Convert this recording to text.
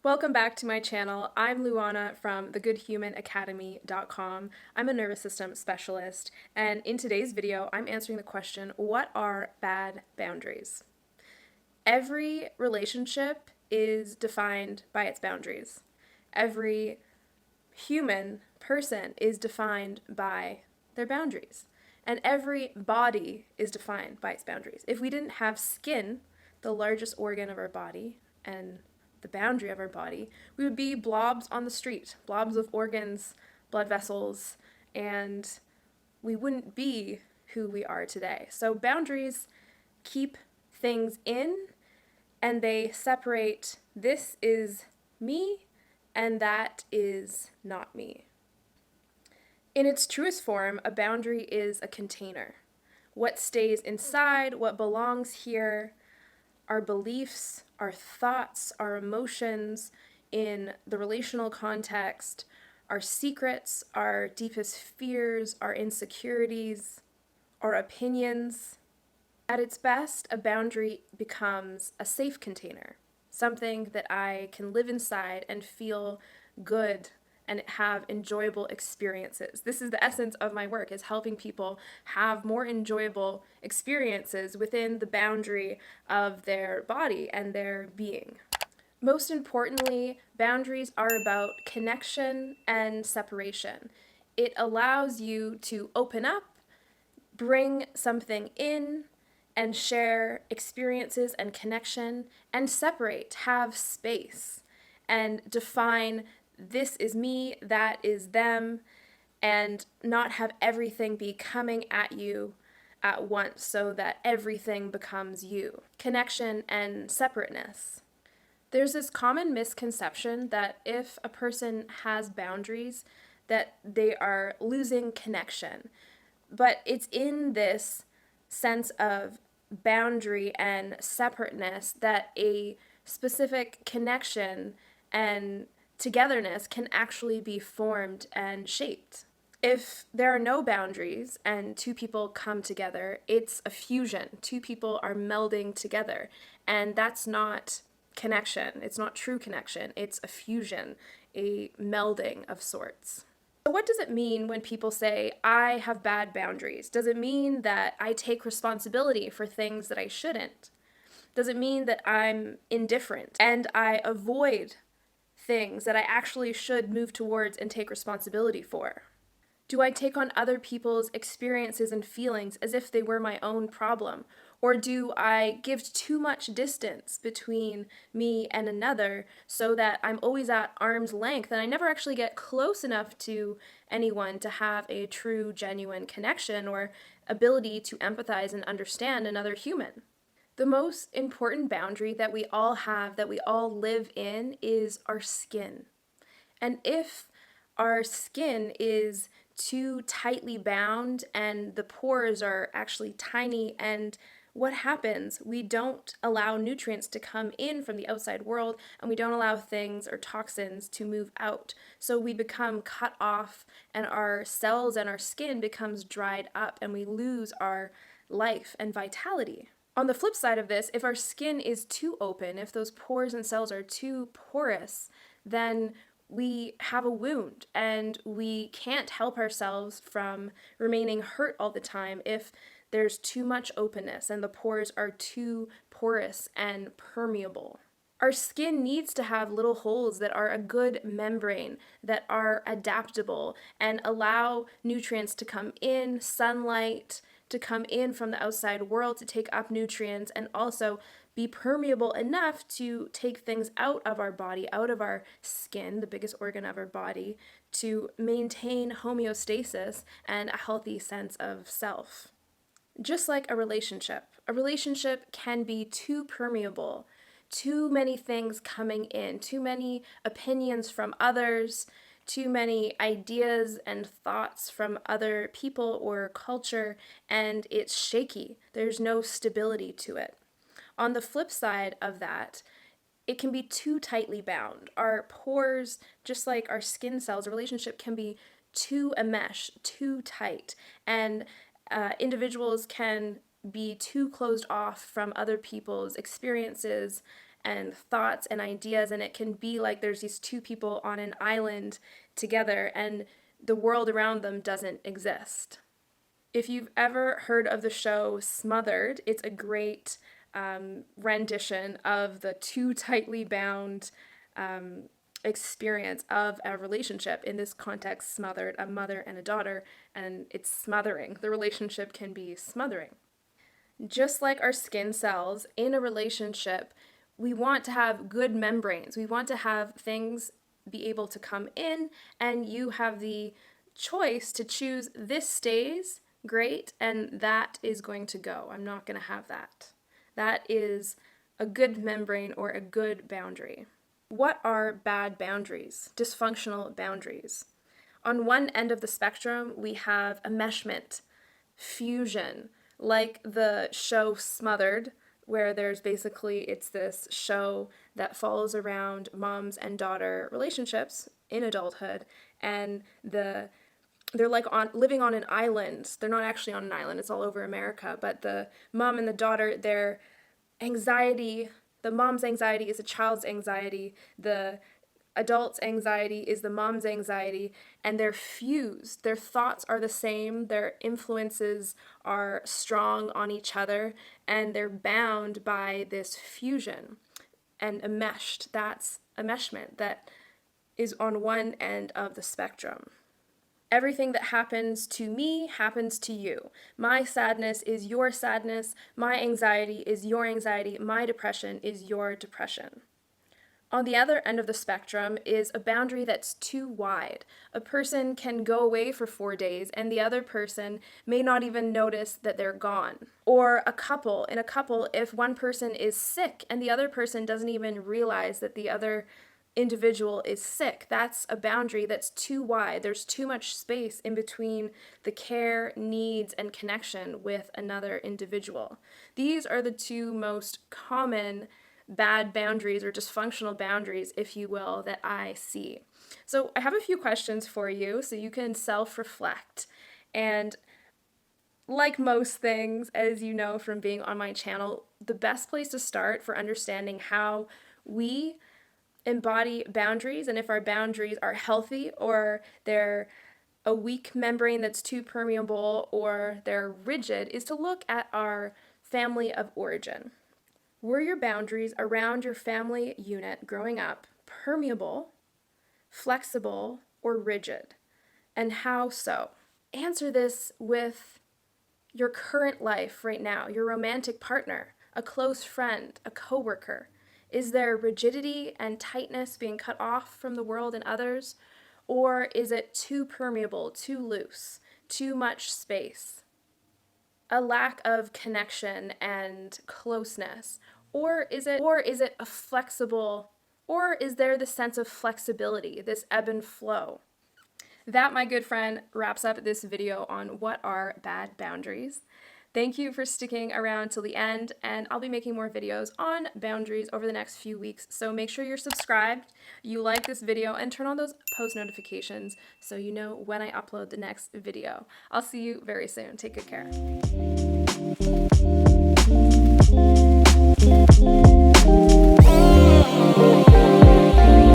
Welcome back to my channel. I'm Luana from thegoodhumanacademy.com. I'm a nervous system specialist, and in today's video, I'm answering the question, what are bad boundaries? Every relationship is defined by its boundaries. Every human person is defined by their boundaries. And every body is defined by its boundaries. If we didn't have skin, the largest organ of our body, and the boundary of our body, we would be blobs on the street, blobs of organs, blood vessels, and we wouldn't be who we are today. So boundaries keep things in, and they separate this is me and that is not me. In its truest form, a boundary is a container. What stays inside, what belongs here, our beliefs, our thoughts, our emotions in the relational context, our secrets, our deepest fears, our insecurities, our opinions. At its best, a boundary becomes a safe container, something that I can live inside and feel good and have enjoyable experiences. This is the essence of my work, is helping people have more enjoyable experiences within the boundary of their body and their being. Most importantly, boundaries are about connection and separation. It allows you to open up, bring something in, and share experiences and connection, and separate, have space, and define this is me, that is them, and not have everything be coming at you at once so that everything becomes you. Connection and separateness. There's this common misconception that if a person has boundaries, that they are losing connection. But it's in this sense of boundary and separateness that a specific connection and togetherness can actually be formed and shaped. If there are no boundaries and two people come together, it's a fusion. Two people are melding together, and that's not connection. It's not true connection. It's a fusion, a melding of sorts. So what does it mean when people say, I have bad boundaries? Does it mean that I take responsibility for things that I shouldn't? Does it mean that I'm indifferent and I avoid things that I actually should move towards and take responsibility for? Do I take on other people's experiences and feelings as if they were my own problem? Or do I give too much distance between me and another so that I'm always at arm's length and I never actually get close enough to anyone to have a true, genuine connection or ability to empathize and understand another human? The most important boundary that we all have, that we all live in, is our skin. And if our skin is too tightly bound and the pores are actually tiny, and what happens? We don't allow nutrients to come in from the outside world, and we don't allow things or toxins to move out. So we become cut off, and our cells and our skin becomes dried up, and we lose our life and vitality. On the flip side of this, if our skin is too open, if those pores and cells are too porous, then we have a wound and we can't help ourselves from remaining hurt all the time if there's too much openness and the pores are too porous and permeable. Our skin needs to have little holes that are a good membrane, that are adaptable and allow nutrients to come in, sunlight to come in from the outside world to take up nutrients, and also be permeable enough to take things out of our body, out of our skin, the biggest organ of our body, to maintain homeostasis and a healthy sense of self. Just like a relationship can be too permeable, too many things coming in, too many opinions from others, too many ideas and thoughts from other people or culture, and it's shaky. There's no stability to it. On the flip side of that, it can be too tightly bound. Our pores, just like our skin cells, a relationship can be too enmeshed, too tight, and individuals can be too closed off from other people's experiences and thoughts and ideas, and it can be like there's these two people on an island together and the world around them doesn't exist. If you've ever heard of the show Smothered, it's a great rendition of the too tightly bound experience of a relationship. In this context, smothered, a mother and a daughter, and it's smothering. The relationship can be smothering. Just like our skin cells in a relationship, we want to have good membranes. We want to have things be able to come in, and you have the choice to choose this stays great and that is going to go. I'm not going to have that. That is a good membrane or a good boundary. What are bad boundaries? Dysfunctional boundaries. On one end of the spectrum, we have enmeshment, fusion, like the show Smothered, where there's basically, it's this show that follows around moms and daughter relationships in adulthood, and they're like living on an island. They're not actually on an island, it's all over America, but the mom and the daughter, their anxiety, the mom's anxiety is a child's anxiety, the adult's anxiety is the mom's anxiety, and they're fused. Their thoughts are the same, their influences are strong on each other, and they're bound by this fusion and enmeshed. That's enmeshment that is on one end of the spectrum. Everything that happens to me happens to you. My sadness is your sadness. My anxiety is your anxiety. My depression is your depression. On the other end of the spectrum is a boundary that's too wide. A person can go away for 4 days and the other person may not even notice that they're gone. Or in a couple, if one person is sick and the other person doesn't even realize that the other individual is sick, that's a boundary that's too wide. There's too much space in between the care, needs, and connection with another individual. These are the two most common bad boundaries or dysfunctional boundaries, if you will, that I see. So I have a few questions for you so you can self-reflect. And like most things, as you know from being on my channel, the best place to start for understanding how we embody boundaries and if our boundaries are healthy or they're a weak membrane that's too permeable or they're rigid is to look at our family of origin. Were your boundaries around your family unit growing up permeable, flexible, or rigid? And how so? Answer this with your current life right now, your romantic partner, a close friend, a coworker. Is there rigidity and tightness being cut off from the world and others? Or is it too permeable, too loose, too much space? A lack of connection and closeness? Or is it a flexible, or is there the sense of flexibility, this ebb and flow? That, my good friend, wraps up this video on what are bad boundaries. Thank you for sticking around till the end, and I'll be making more videos on boundaries over the next few weeks, so make sure you're subscribed, you like this video, and turn on those post notifications so you know when I upload the next video. I'll see you very soon. Take good care.